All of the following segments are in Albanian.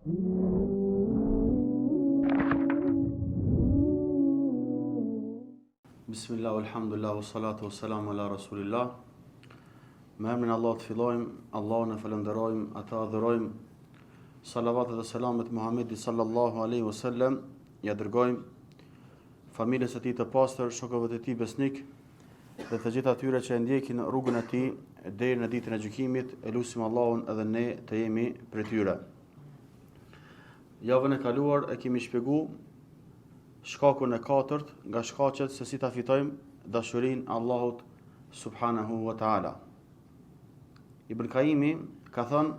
Bismillah, alhamdulillah, salatu wassalamu ala rasulillah. Me emrin Allah të fillojmë, Allahun e falenderojmë, ata adhurojmë. Salavatet dhe selamet Muhammedi sallallahu alaihi wasallam ja dërgojmë familjes së tij të pastër, shokëve të tij besnik dhe të gjithë atyre që e ndjekin rrugën e tij deri në ditën e gjykimit. Elusim Allahun edhe ne të jemi prej tyre. Javën e kaluar e kemi shpjeguar shkakun e katërt nga shkaqet se si ta fitojmë dashurinë Allahut subhanahu wa taala. Ibn Kaimi ka thënë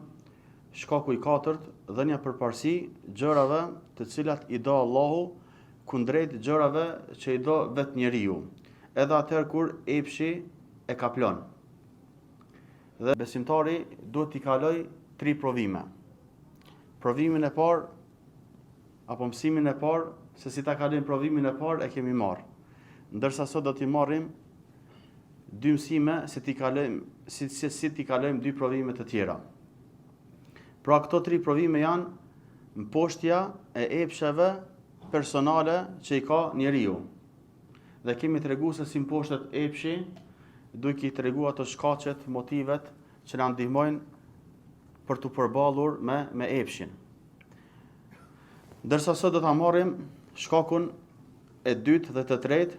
shkaku i katërt, dhënia përparësi gjërave të cilat i do Allahu kundrejt gjërave që i do vetë njeriu, edhe atëherë kur epshi e kaplon. Dhe besimtari duhet t'i kaloj 3 provime. Provimin e parë apo mësimin e parë, se si ta kalojmë provimin e parë e kemi marrë. Ndërsa sot do t'i marrim 2 mësime si t'i kalojmë 2 provime të tjera. Pra këto 3 provime janë mposhtja e epsheve personale që i ka njeriu. Dhe kemi tregu se si mposhtet epshi, duke i tregu ato shkaqet, motivet që na ndihmojnë për të përballur me epshin. Ndërsa sot do ta marrim shkakun e dytë dhe të tretë,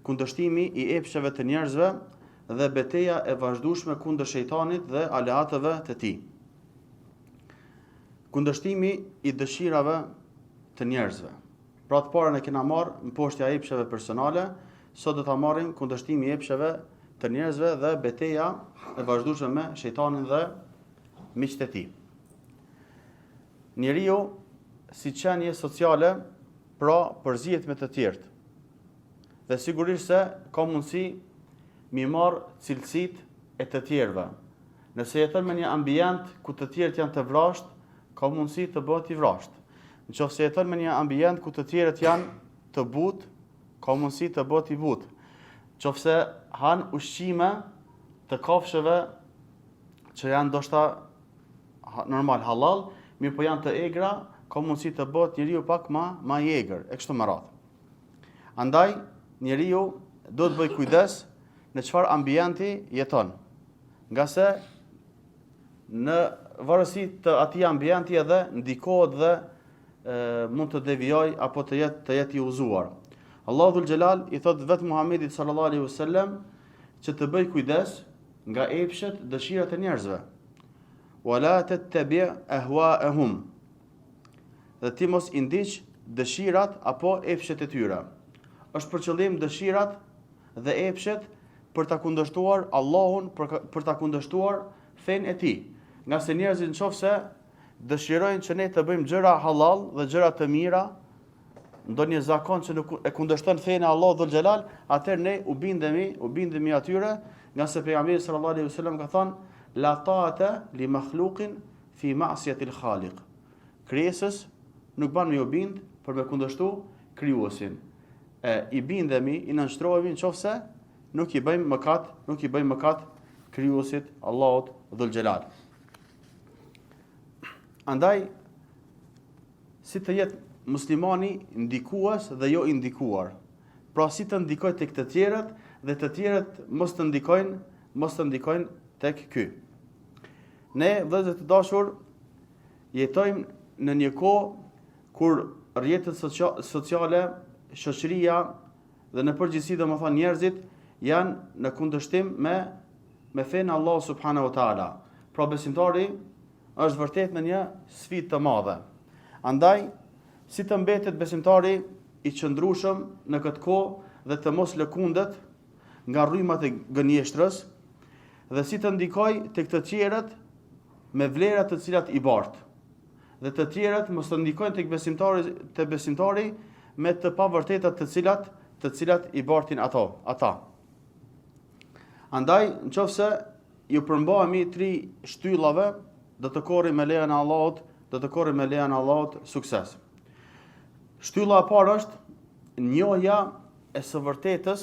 kundërshtimi i epsheve të njerëzve dhe betejë e vazhdueshme kundër shejtanit dhe aleatëve të tij. Kundërshtimi i dëshirave të njerëzve. Pra të parën e kena marrë mposhtja e epsheve personale, sot do ta marrim kundërshtimi i epsheve të njerëzve dhe betejë e vazhdueshme me shejtanin dhe miqtë e tij. Njeriu si qenie sociale, pra përzihet me të tjerët. Dhe sigurisht se ka mundësi mi marr cilësitë e të tjerëve. Nëse jeton me një ambient ku të tjerët janë të vrasht, ka mundësi të bëhet i vrasht. Nëse jeton me një ambient ku të tjerët janë të butë, ka mundësi të bëhet i butë. Nëse han ushqime të kafshëve që janë ndoshta normal halal, mirë po janë të egra, ka mundësi të bëhet njeriu pak ma i egër, e kështu me radhë. Andaj, njeriu do të bëj kujdes në çfarë ambienti jeton. Nga se në varësi të atij ambienti edhe ndikohet dhe mund të devijoj apo të jetë i uzuar. Allahu dhul Xhelal i thot vetë Muhamedit sallallahu alaihi wasallam që të bëj kujdes nga epshet, dëshirat e njerëzve. Wala tattabi' ahwa'ahum. Dhe ti mos i ndiq dëshirat apo epshet e tyre. Është për qëllim dëshirat dhe epshet për ta kundërshtuar Allahun, për ta kundërshtuar fenë e tij. Nga se njerëzit nëse dëshirojnë që ne të bëjmë gjëra halal dhe gjëra të mira, ndonjë zakon që nuk e kundërshton fenë e Allahut dhul Xhelal, atëherë ne u bindemi atyre, nga se pejgamberi sallallahu alaihi wasallam ka thënë la ta'ata li makhluqin fi ma'siyati al-khaliq. Krijesës nuk ban me u bind për me kundërshtu krijuesin. I bindemi, i nënshtrohemi nëse nuk i bëjmë mëkat krijuesit Allahut dhul Xhelal. Andaj, si të jetë muslimani ndikues dhe jo i ndikuar. Pra si të ndikoj tek të tjerët dhe të tjerët mos të ndikojnë tek ky. Ne, vëllezër të dashur, jetojmë në një kohë kur rrjetet sociale, shoqëria dhe në përgjithësi domethënë njerëzit janë në kundërshtim me fenë Allah subhanahu wa taala. Pra besimtari është vërtet në një sfidë të madhe. Andaj, si të mbetet besimtari i qëndrueshëm në këtë kohë dhe të mos lëkundet nga rrymat e gënjeshtrës, dhe si të ndikoj tek të tjerët me vlerat të cilat i bart, dhe të tjerët mos të ndikojnë tek besimtari me të pavërtetat të cilat i bartin ata. Andaj, nëse ju përmbahemi 3 shtyllave, do të korrim me lejen e Allahut, sukses. Shtylla e parë është njohja e së vërtetës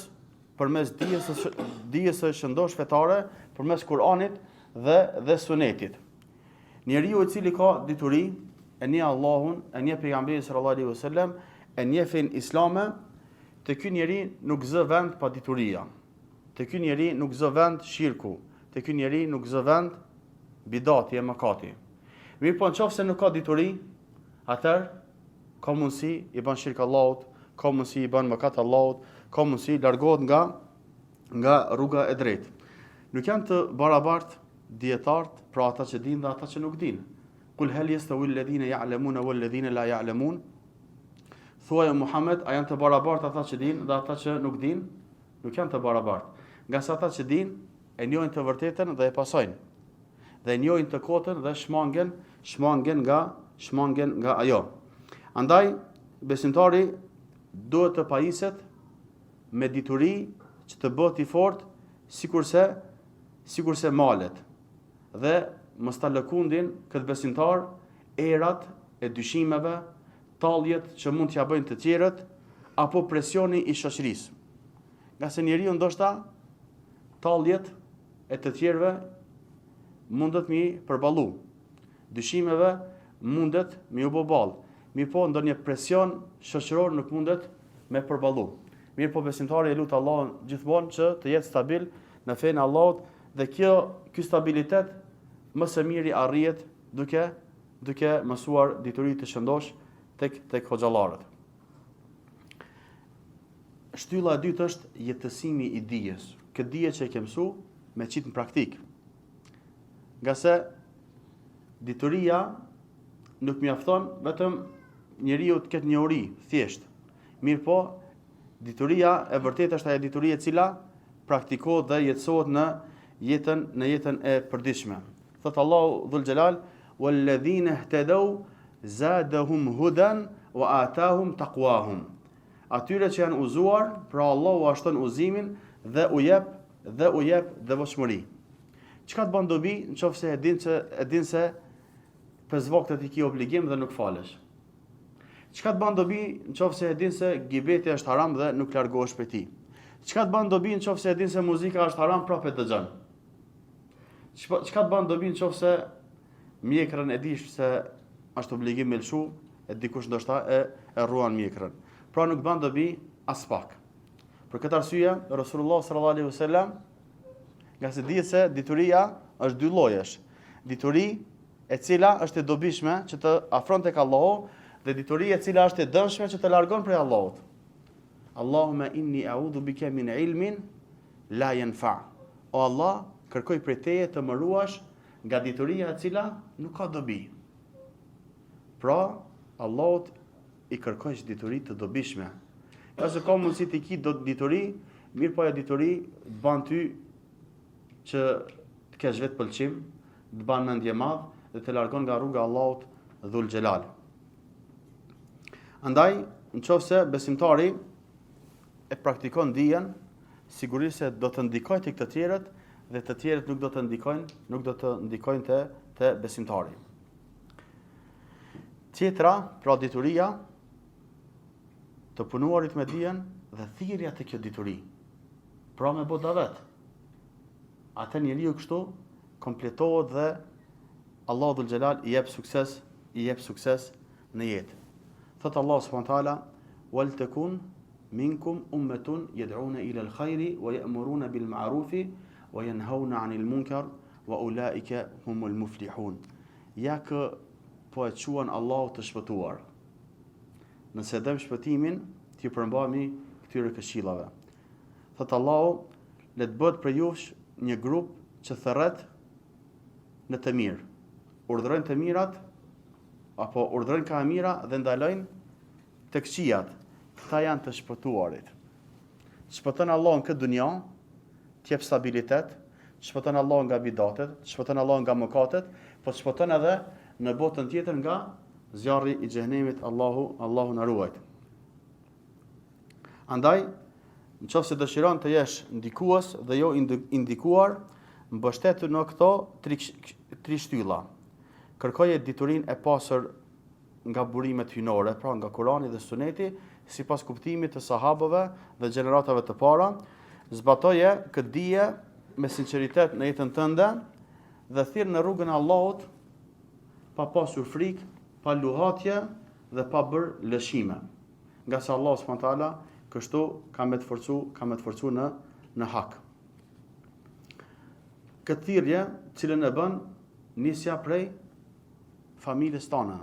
përmes dijes së shëndosh fetare, përmes Kur'anit dhe Sunetit. Njeriu i cili ka dituri, e një Allahun, e një pejgamberin sallallahu alaihi wasallam, e një fen islame, të ky njeri nuk zë vend pa dituria. Të ky njeri nuk zë vend shirku. Të ky njeri nuk zë vend bidati e mëkati. Mirë po nëse nuk ka dituri, atëherë ka mundësi i bën shirk Allahut, ka mundësi i bën mëkat Allahut, ka mundësi largohet nga rruga e drejtë. Nuk janë të barabartë dietarët, pra ata që dinë dhe ata që nuk dinë. Kul hal yastawi alladhina ya'lamuna wal ladhina la ya'lamun. Thuaj Muhammed, a janë të barabartë ata që dinë dhe ata që nuk dinë? Nuk janë të barabartë. Nga sa ata që dinë e njohin të vërtetën dhe e pasojnë. Dhe e njohin të kotën dhe shmangen nga ajo. Andaj besimtari duhet të pajiset me dituri që të bëhet i fortë sikurse malet. Dhe mos ta lëkundin këtë besimtar erat e dyshimeve, talljet që mund t'ja bëjnë të tjerët apo presioni i shoqërisë. Nga se njeriu ndoshta talljet e të tjerëve mundet mi përballu. Dyshimeve mundet mi u bë ballë. Mirë po ndonjë presion shoqëror nuk mundet me përballu. Mirë po besimtari e lut Allahun gjithmonë që të jetë stabil në fenë e Allahut dhe ky stabilitet më së miri arrihet duke mësuar dituri të shëndosh tek hoxhallarët. Shtylla e dytë është jetësimi i dijes. Këtë dije që e ke mësu me qit në praktik. Nga se dituria nuk mjafton vetëm njeriu të ketë njohuri thjesht. Mirë po, dituria e vërtetë është ajo dituri e cila praktikohet dhe jetësohet në jetën e përditshme. Thot Allahu dhul xhelal, "Walladhina ihtadaw zadahum hudan wa atahum taqwahum." Atyre që janë uzuar, pra Allahu ashton uzimin dhe u jep devotshmëri. Çka të bën dobi nëse e din se 5 vaktet i ke obligim dhe nuk falesh? Çka të bën dobi nëse e din se gibeti është haram dhe nuk largohesh prej tij? Çka të bën dobi nëse e din se muzika është haram prapë dëgjon? Çka të bën dobi nëse mjekrën e dish se është obligim me lshu, e dikush ndoshta e ruan mjekrën. Pra nuk bën dobi as pak. Për këtë arsye, Rasulullah sallallahu alaihi wasallam, nga se dihet se dituria është dy llojesh. Dituri e cila është e dobishme që të afron tek Allahu dhe dituri e cila është e dëmshme që të largon prej Allahut. Allahumma inni a'udhu bika min ilmin la yanfa. O Allah, kërkoj prej teje të më ruash nga dituria e cila nuk ka dobi. Pra, Allahut i kërkoj dituri të dobishme. Nëse ka mundësi të ki dituri, mirë po ajo dituri bën ty që të kesh vetë pëlqim, të bën mendje madh dhe të largon nga rruga e Allahut dhul xhelal. Andaj, nëse besimtari e praktikon dijen, sigurisht se do të ndikojë tek të tjerët dhe të tjerët nuk do të ndikojnë te besimtari. Tjetra, pra dituria, të punuarit me dijen dhe thirrja të kjo dituri. Pra me bë davet. Atë njeriu kështu kompletohet dhe Allahu dhul xhelal i jep sukses në jetë. Thot Allah subhanahu wa taala, "Wal takun minkum ummatun yad'una ila al-khayri wa ya'muruna bil ma'rufi wa yanhauna 'anil munkar wa ulaika humul muflihun." Ja kë po e quan Allahu të shpëtuar. Nëse dëm shpëtimin, t'ju përmbajmë këtyre këshillave. Thot Allahu, le të bëhet për jush një grup që thërret në të mirë. Urdhërojnë të mirat apo urdhërojnë ka e mira dhe ndalojnë të këqijat. Këta janë të shpëtuarit. Shpëton Allahu në këtë dunja, t'jep stabilitet, shpëton Allahu nga bidatet, shpëton Allahu nga mëkatet, po shpëton edhe në botën tjetër nga zjarri i xhenemit. Allahu na ruajt. Andaj, nëse dëshiron të jesh ndikues dhe jo indikuar, mbështetu në këto tri shtylla. Kërkoje diturinë e pasur nga burimet hyjnore, pra nga Kurani dhe Suneti, sipas kuptimit të sahabëve dhe gjeneratave të para. Zbatoje këtë dije me sinqeritet në jetën tënde dhe thirr në rrugën e Allahut pa pasur frikë pa luhatje dhe pa bërë lëshime. Nga se Allah s.w.t. kështu ka me të forcu në hak. Këtë thirrje, cilën e bën nisja prej familjes tona,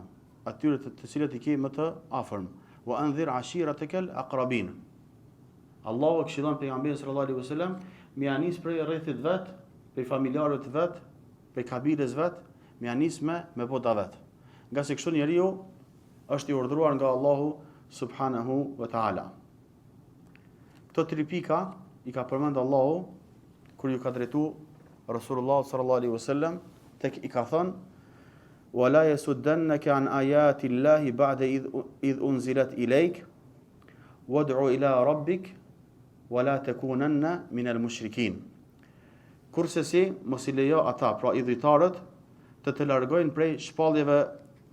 atyre të cilët i ke më të afërm. Wa anzir ashiratakal aqrabin. Allahu këshillon pejgamberin sallallahu alaihi wasallam me anis prej rrethit vet, prej familjarëve vet, prej kabiles vet, me anis me bota vet. Nga se kështu njeriu është i urdhëruar nga Allahu subhanahu wa ta'ala. Këto 3 pika i ka përmend Allahu kur ju ka drejtu Rasulullah sallallahu alaihi wasallam, tek i ka thënë: "Wala yasuddannaka an ayati Allahi ba'da idh unzilat ilayk, wad'u ila rabbik wala takunanna min al-mushrikin." Kurse si mos i lejo ata, pra idhujtarët, të largojnë prej shpalljeve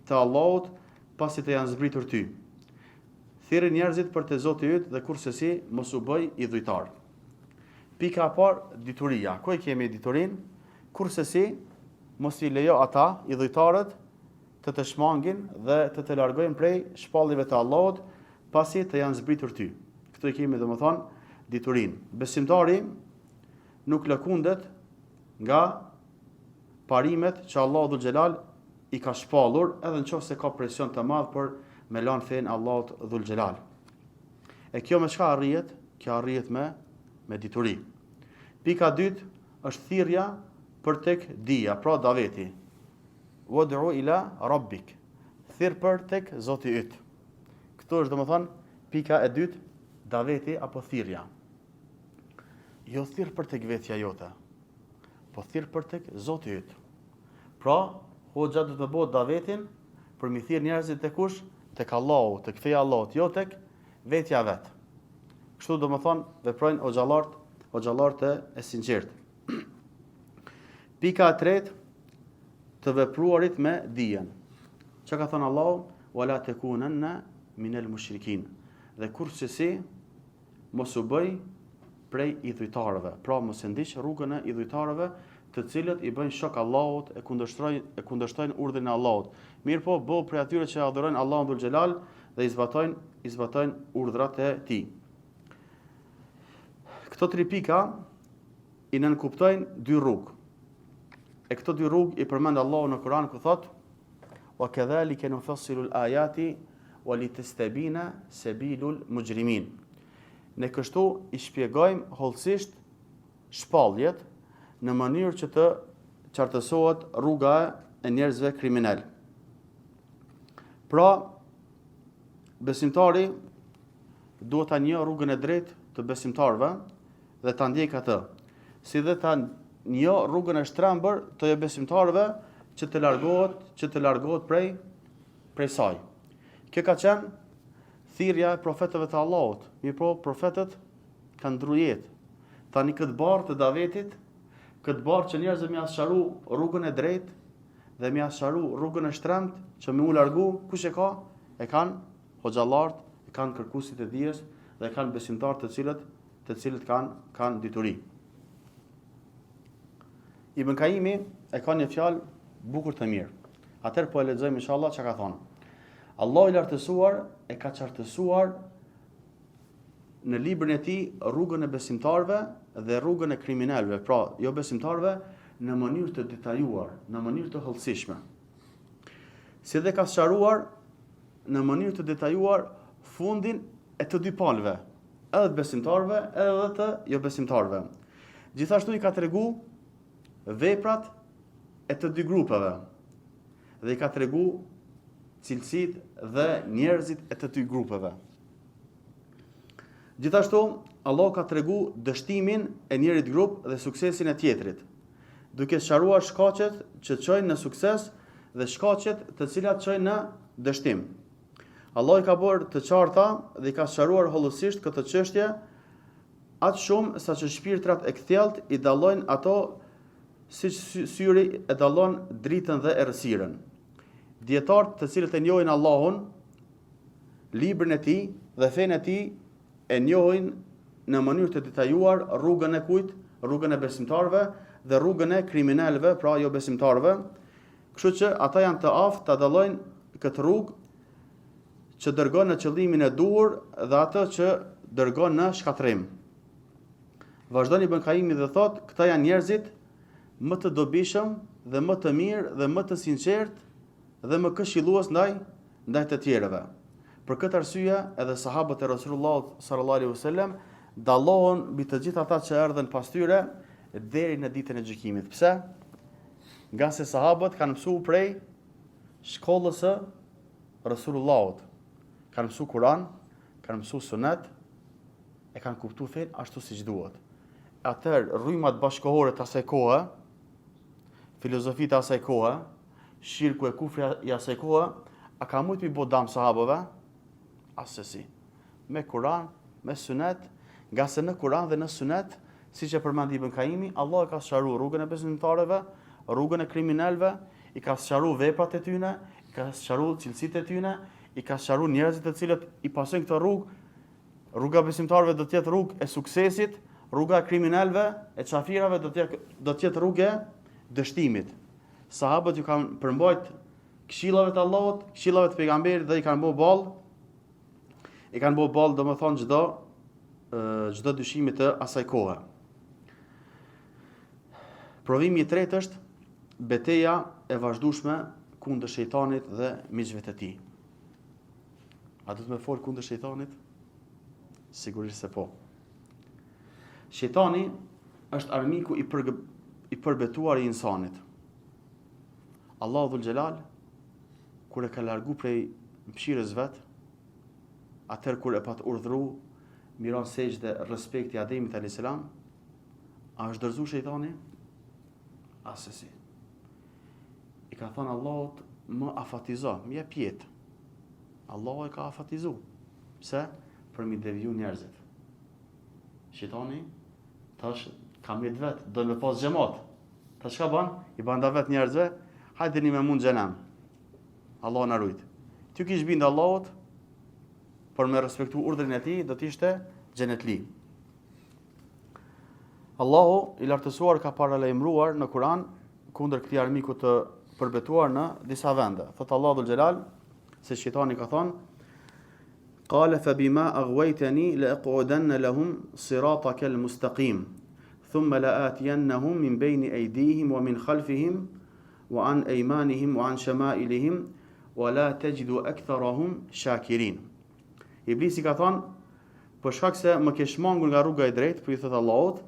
të Allahut pasi të janë zbritur ty. Thirrë njerëzit për te Zoti yt dhe kurse si mos u bëj idhujtar. Pika e parë, dituria. Ku e kemi diturin? Kurse si mos i lejo ata, idhujtarët, të shmangin dhe të largojnë prej shpalljeve të Allahut pasi të janë zbritur ty. Këtu e kemi domethënë diturin. Besimtari nuk lëkundet nga parimet që Allahu dhul xhelal i ka shpallur, edhe nëse ka presion të madh për me lanë fen Allahut dhul xhelal. E kjo me çka arrihet? Kjo arrihet me dituri. Pika 2 është thirrja për tek dija, pra daveti. Wad'u ila rabbik. Thirr për tek Zoti yt. Këtu është domethënë pika e 2, daveti apo thirrja. Jo thirr për tek vetja jote, po thirr për tek Zoti yt. Pra, hoxha do të bëhet davetin për mi thirr njerëzit tek kush? Tek Allahu, tek feja Allahut, jo tek vetja vet. Kështu domethënë veprojnë hoxhallarët e sinqert. Pika e 3, të vepruarit me dijen. Çka ka thënë Allahu? Wala takunanna minal mushrikin. Dhe kurse si mos u bëj prej idhujtarëve. Pra mos e ndiq rrugën e idhujtarëve, të cilët i bëjnë shok Allahut, e kundërshtojnë urdhrin e Allahut. Mirë po, bëu prej atyre që adhurojnë Allahun dhul xhelal dhe i zbatojnë urdhrat e tij. Këto 3 pika i nënkuptojnë 2 rrugë. E këto 2 rrugë i përmend Allahu në Kur'an ku thotë: "Wa kadhalika nufassilu al-ayati wa litastabina sabilul mujrimin." Ne kështu i shpjegojmë hollësisht shpalljet në mënyrë që të qartësohet rruga e njerëzve kriminal. Pra, besimtari duhet ta njohë rrugën e drejtë të besimtarëve dhe ta ndjek atë, si dhe ta njohë rrugën e shtrembër të jo besimtarëve që të largohet prej saj. Kjo ka qenë thirrja e profetëve të Allahut. Mirë, profetët kanë ndru jetë. Tani këtë barë të davetit, këtë barë që njerëzit më sqaru rrugën e drejtë dhe më sqaru rrugën e shtrembët që më u largu, kush e ka? E kanë hoxhallarët, e kanë kërkuesit e dijes dhe kanë besimtarë të cilët kanë dituri. Ibn Kaimi e ka një fjalë bukur të mirë. Atëherë po e lexojmë inshallah çka ka thonë. Allahu i lartësuar e ka qartësuar në librin e tij rrugën e besimtarëve dhe rrugën e kriminalëve, pra jo besimtarëve, në mënyrë të detajuar, në mënyrë të hollësishme. Si dhe ka sqaruar në mënyrë të detajuar fundin e të 2 palëve, edhe të besimtarëve, edhe të jo besimtarëve. Gjithashtu i ka tregu veprat e të 2 grupeve dhe i ka tregu cilësitë dhe njerëzit e të 2 grupeve. Gjithashtu, Allah ka tregu dështimin e njërit grup dhe suksesin e tjetrit, duke sqaruar shkaqet që çojnë në sukses dhe shkaqet të cilat çojnë në dështim. Allah i ka bërë të qarta dhe i ka sqaruar hollësisht këtë çështje atë shumë sa që shpirtrat e kthjellët i dallojnë ato siç syri e dallon dritën dhe errësirën. Dietarët të cilët e njohin Allahun, librin e tij dhe fenë e tij e njohin në mënyrë të detajuar rrugën e kujt, rrugën e besimtarëve dhe rrugën e kriminalëve, pra jo besimtarëve, kështu që ata janë të aftë ta dallojnë këtë rrugë që dërgon në qëllimin e duhur dhe atë që dërgon në shkatrim. Vazhdon Ibn Qayyim dhe thot, këta janë njerëzit më të dobishëm dhe më të mirë dhe më të sinqertë dhe më këshillues ndaj të tjerëve. Për këtë arsye, edhe sahabët e Rasulullahut sallallahu alaihi wasallam dallohen mbi të gjithë ata që erdhën pas tyre deri në ditën e gjykimit. Pse? Nga se sahabët kanë mësuar prej shkollës së Rasulullahut. Kanë mësuar Kur'an, kanë mësuar Sunet, e kanë kuptuar fen ashtu siç duhet. Atëherë rrymat bashkëkohore të asaj kohe, filozofitë e asaj kohe, shirku e kufri i asaj kohe, a ka mujt mi bo dam sahabëve? Asesi. Me Kur'an, me Sunet, nga se në Kur'an dhe në Sunet, siç e përmendi Ibn Qayyimi, Allah e ka sqaruar rrugën e besimtarëve, rrugën e kriminalëve, i ka sqaruar veprat e tyre, i ka sqaruar cilësitë e tyre, i ka sqaruar njerëzit të cilët i pasojnë këtë rrugë. Rruga e besimtarëve do të jetë rrugë e suksesit, rruga e kriminalëve, e çafirave do të jetë rrugë e dështimit. Sahabët ju kanë përmbajt këshillave të Allahut, këshillave të pejgamberit dhe i kanë bërë ballë domethënë çdo dyshimi të asaj kohe. Provimi i tretë është beteja e vazhdueshme kundër shejtanit dhe miqve të tij. A do të më fol kundër shejtanit? Sigurisht se po. Shejtani është armiku i përbetuar i insanit. Allahu dhul Xhelal kur e ka largu prej mëshirës vet, atëherë kur e pat urdhëru miron sejdë respekti Ademit alayhis salam, a është dërzu shejtani? Asesi. I ka thënë Allahut, më afatizo, më jep jetë. Allahu e ka afatizu. Pse? Për mi deviju njerëzit. Shejtani tash ka mjet vet, do me pas xhamat. Tash çka bën? I banda vet njerëzve, hajdeni me mund xhenam. Allah na rujt. Ty kish bind Allahut, por me respektu urdhrin e tij, do të ishte xhenetli. Allahu i lartësuar ka paralajmëruar në Kur'an kundër këtij armiku të përbetuar në disa vende. Thot Allahu dhul Xhelal se shejtani ka thonë: "Qala fa bima aghwaytani la aq'udanna lahum siratakal mustaqim, thumma la atiyannahum min bayni aydihim wa min khalfihim wa an aymanihim wa an shama'ilihim wa la tajidu aktharahum shakirin." Iblisi ka thonë, për shkak se më ke shmangur nga rruga e drejtë, për i thot Allahut,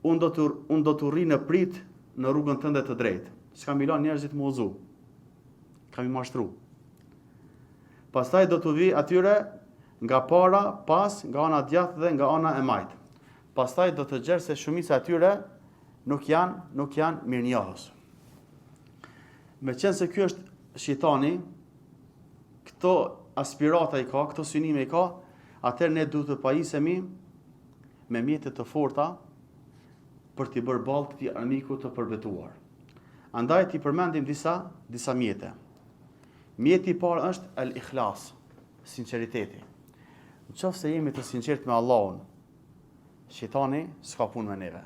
unë do të rri në prit në rrugën tënde të drejtë. S'kam i lanë njerëzit më uzu. Kam i mashtru. Pastaj do të vi atyre nga para, pas, nga ana djathtë dhe nga ana e majtë. Pastaj do të gjerë se shumica atyre nuk janë mirënjohës. Me qenë se ky është shejtani, këto aspirata i ka, këto synime i ka, atëherë ne duhet të pajisemi me mjete të forta për t'i bërë ballë këtij armiku të përbetuar. Andaj t'i përmendim disa mjete. Mjeti i parë është al-ikhlas, sinqeriteti. Nëse jemi të sinqert me Allahun, shejtani s'ka punë me neve.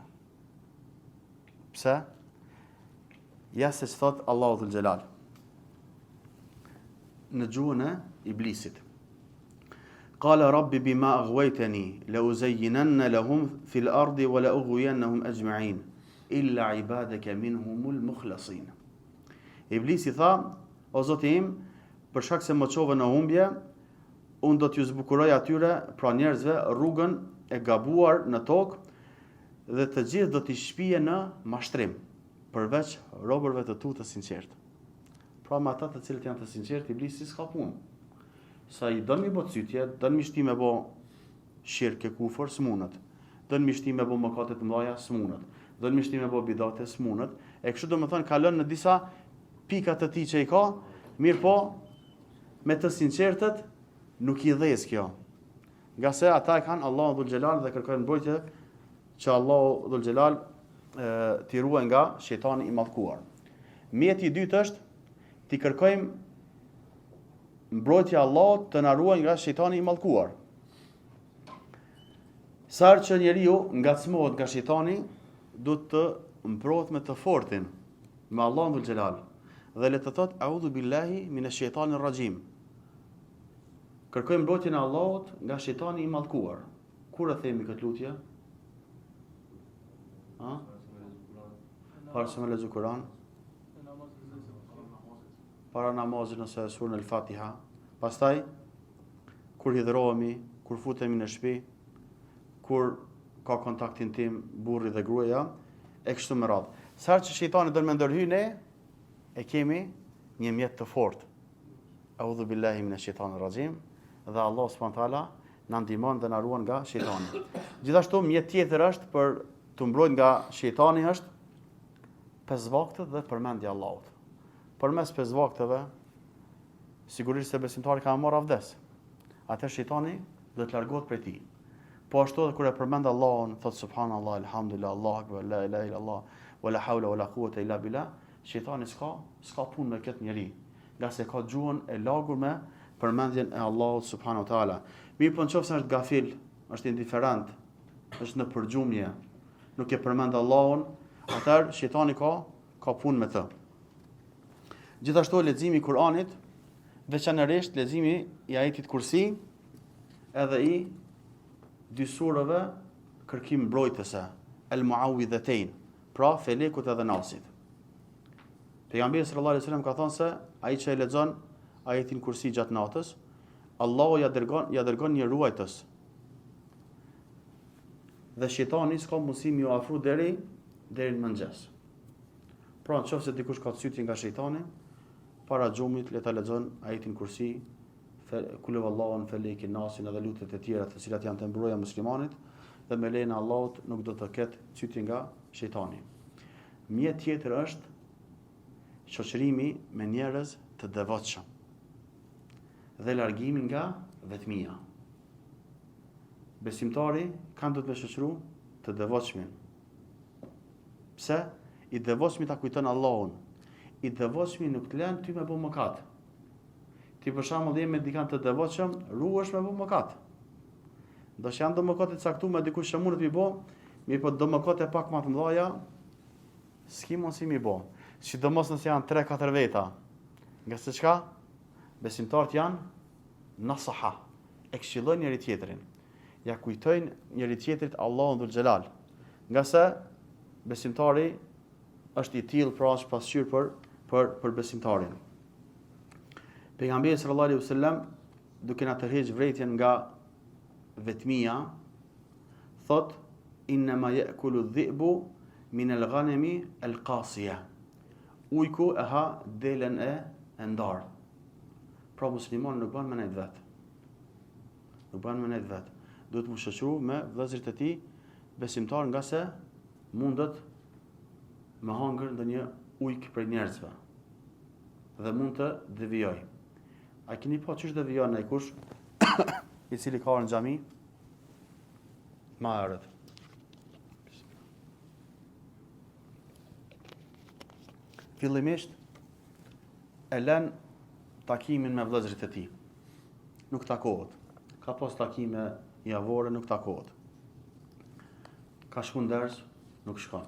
Pse? Ja se thot Allahu dhul Xhelal në gjuhën e iblisit. Qala rabbi bima aghwaytani la uzayyinanna lahum fil ardi wa la ughwiyannahum ajma'in illa ibadaka minhumul mukhlasin. Iblisi tha, o Zoti im, për shkak se më çove në humbje, unë do t'ju zbukuroj atyre, pra njerëzve, rrugën e gabuar në tokë dhe të gjithë do t'i shpije në mashtrim, përveç robërve të tu të sinqertë. Pra me ata të cilët janë të sinqertë, iblisi s'ka punë. Sa i dënë mi bo cytje, dënë mi shti me bo shirke kufër, s'munët. Dënë mi shti me bo mëkatet mdoja, s'munët. Dënë mi shti me bo bidate, s'munët. E kështu do më thënë kalën në disa pikat të ti që i ka, mirë po, me të sinqertët, nuk i dhez kjo. Nga se ata e kanë Allahu dhul Xhelal dhe kërkojnë mbrojtje që Allahu dhul Xhelal t'i ruaj nga shejtani i mallkuar. Mjeti i dytë është t'i kërkojmë mbrojtja Allahut të na ruaj nga shejtani i mallkuar. Sa që njeriu ngacmohet nga shejtani, duhet të mbrohet me të fortin, me Allahun dhul Xhelal. dhe le të thot a'udhu billahi minash shaitanir rajim. Kërkojmë mbrojtjen e Allahut nga shejtani i mallkuar. Kur e themi këtë lutje? Para se me lexoj Kur'an. Para namazit nëse surën al-Fatiha. Pastaj kur hidhrohemi, kur futemi në shtëpi, kur ka kontaktin tim burri dhe gruaja, e kështu me radhë. Sa që shejtani do të më ndërhyjë ne, e kemi një mjet të fortë. A'udhu billahi minash shaitanir rajim, dhe Allah subhanahu wa taala na ndihmon dhe na ruan nga shejtani. Gjithashtu mjet tjetër është për të mbrojtur nga shejtani është 5 vakte dhe përmendja e Allahut. Përmes 5 vakteve, sigurisht se besimtari ka marrë avdes. Atë shejtani do të largohet prej tij. Po ashtu edhe kur e përmend Allahun, thot subhanallahu, alhamdulillah, Allahu akbar, la ilaha illallah, wala hawla wala quwata illa billah, shejtani s'ka punë me këtë njerëz, nga se ka gjuhën e lagur me përmendjen e Allahut subhanahu wa taala. Mirë, po nëse është gafil, është indiferent, është në përgjumje, nuk e përmend Allahun, atëherë shejtani ka punë me të. Gjithashtu leximi i Kur'anit, veçanërisht leximi i ajetit Kursi, edhe i dy surave kërkim mbrojtëse, el-Muawwidhatayn, pra Felekut edhe Nasit. Pejgamberi sallallahu alaihi wasallam ka thënë se ai që e lexon ajetin Kursi gjatë natës, Allahu ja dërgon një ruajtës. Dhe shejtani s'ka mundësi mi u afru deri në mëngjes. Pra nëse dikush ka sytje nga shejtani, para xhumit le ta lexon ajetin Kursi, Kul huwallahu felekin nasin edhe lutjet e tjera të cilat janë të mbrojtja muslimanit, dhe me lejen e Allahut nuk do të ketë sytje nga shejtani. Mjet tjetër është shoqërimi me njerëz të devotshëm dhe largimi nga vetmia. Besimtari kanë do të me shoqëru të devotshmin. Pse? I devotshmi ta kujton Allahun. I devotshmi nuk të lën ty me bë mëkat. Ti për shembull je me dikant të devotshëm, ruhesh me bë mëkat. Do të janë do mëkate të caktuar me dikush që mund të i bë, mirë po do mëkate pak më të mëdha, s'ki mundsi mi bë. Sidomos nëse janë 3-4 veta. Nga se çka? Besimtarët janë nasaha, e këshillojnë njëri tjetrin. Ja kujtojnë njëri tjetrit Allahun dhul xhelal. Nga se besimtari është i tillë pra është pasqyr për besimtarin. Pejgamberi sallallahu alaihi wasallam, duke na tërheqë vërejtjen nga vetmia, thot inma ya'kulu dhi'bu min al-ghanami al-qasiya. Ujku e ha delen e ndar. Pra muslimani nuk bën me nejt vet. Nuk bën me nejt vet. Duhet të shoqëru me vëllezërit e tij besimtar, nga se mundet me hangër ndonjë ujk për njerëzve dhe mund të devijoj. A keni pa çështë devijon ai kush i cili ka në xhami? Ma herët. Fillimisht e lën takimin me vëllezërit e tij. Nuk takohet. Ka pas takime javore, nuk takohet. Ka shku në ders, nuk shkon.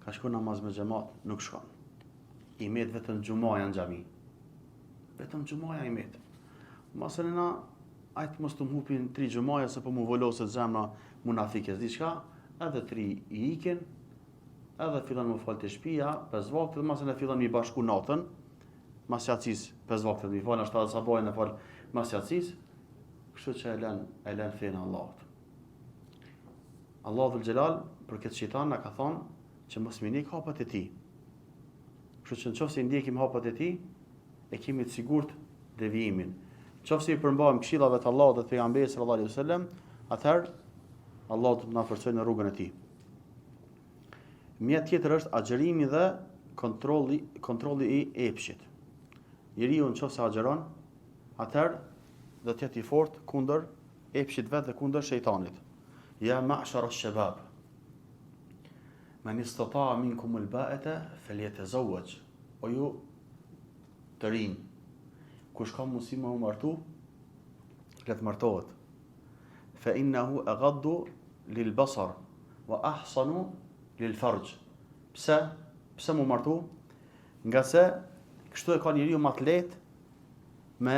Ka shku namaz me xhamat, nuk shkon. I met vetëm xhumaja në xhami. Vetëm xhumaja i met. Masën na ajt mos të hupin 3 xhumaja se po mu voloset zemra munafike diçka, edhe 3 i ikin, edhe fillon më fal të shtëpia, 5 vakte, masën e fillon mi bashku natën, mas jacis 5 vakte mi fal, ashtu sa sabajin e fal mas jacis, kështu që e lën fen Allahut. Allahu dhul xhelal për këtë shejtan na ka thonë që mos minik hapat e tij. Kështu që nëse i ndjekim hapat e tij, e kemi të sigurt devijimin. Nëse i përmbajmë këshillave të Allahut dhe të pejgamberit sallallahu alaihi wasallam, atëherë Allahu do të na forcojë në rrugën e tij. Mjet tjetër është agjerimi dhe kontrolli i epshit. Njeriu nëse agjeron, atëherë do të jetë i fortë kundër epshit vet dhe kundër shejtanit. Ja ma'shara ash-shabab, man istata'a minkum al-ba'ata falyatazawwaj. O ju të rinj, kush ka mundësi me u martu, le të martohet. Fa innahu aghaddu lil basar wa ahsanu lil farj. Pse mu martu? Nga se Kështu e ka njeriu më të lehtë me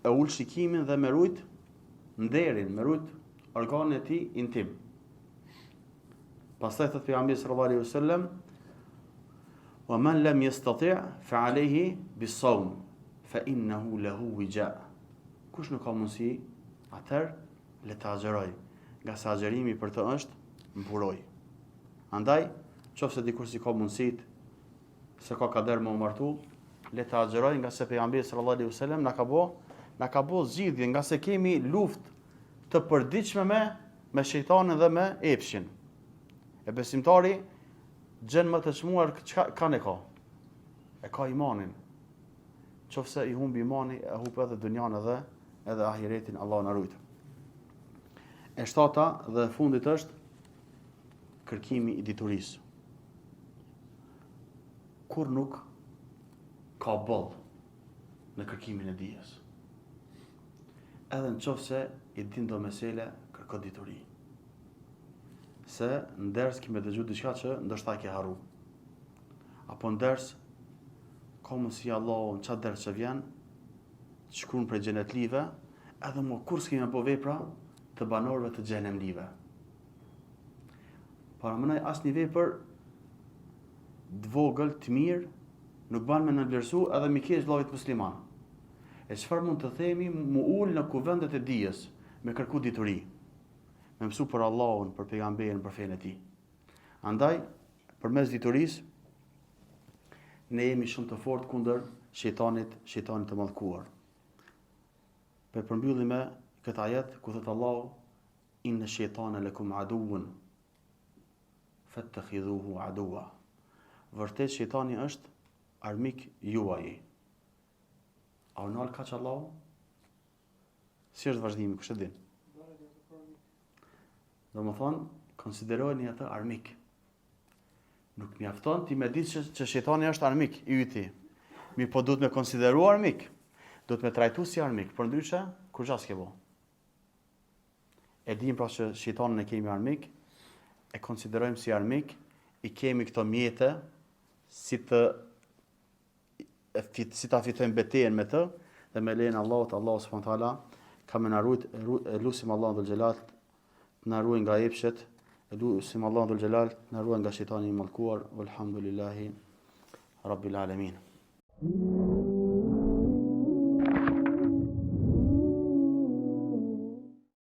e ul shikimin dhe me rujt nderin, me rujt organin e tij intim. Pastaj thot pejgamberi sallallahu alaihi wasallam: "Wa man lam yastati' fa alayhi bis-sawm, fa innahu lahu wija." Kush nuk ka mundësi, atëherë le të agjeroj, nga sa agjerimi për të është mburoj. Andaj, qofse dikush si ka mundësit, se ka kader më martu, le të agjeroj, nga se pejgamberi sallallahu alaihi wasallam na ka bo zgjidhje, nga se kemi luftë të përditshme me shejtanin dhe me epshin. E besimtari gjën më të çmuar çka ne ka? E ka imanin. Qofse i humbi imani, e humb edhe dunjan edhe ahiretin, Allah na ruajt. E shtata dhe e fundit është kërkimi i diturisë. Kur nuk ka boll në kërkimin e dijes. Edhe në qoftë se i din do mesele, kërko dituri. Se në ders kime dëgju diçka që ndoshta ke harru. Apo në ders, ka mundësi Allah në qatë ders që vjen, të shkruan për xhenetlive, edhe më kur s'kime po vepra të banorëve të xhenemlive. Paramenoj asë një vepër dvogël të mirë, nuk ban me nënvlerësu edhe mi keq vllavit musliman. E çfarë mund të themi, mu ul në kuvendet e dijes, me kërku dituri, me mësu për Allahun, për pejgamberin, për fenë e tij. Andaj, përmes diturisë, ne jemi shumë të fortë kundër shejtanit të mallkuar. Për përmbyllim me këtë ajet ku thot Allahu: "Inna shejtana lakum aduwwun fattakhidhuhu aduwwa." Vërtet shejtani është armik juaj. A u nal kaq Allahu? Si është vazhdimi, kush e din? Do më thonë, konsiderojeni atë armik. Nuk mjafton ti me ditë që shejtani është armik i yti. Mi po duhet me konsideru armik. Duhet me trajtu si armik. Për ndryshe, kur gjas ke bo. E dim pra që shejtanin e kemi armik, e konsiderojmë si armik, i kemi këto mjete, si ta fitojmë betejën me të, dhe me lejnë Allahut, Allahu subhanahu wa taala ka me na ruajt, lutim Allahun dhul xhelal na ruaj nga epshet, lutim Allahun dhul xhelal na ruaj nga shejtani i mallkuar. Walhamdulillahi rabbil alamin.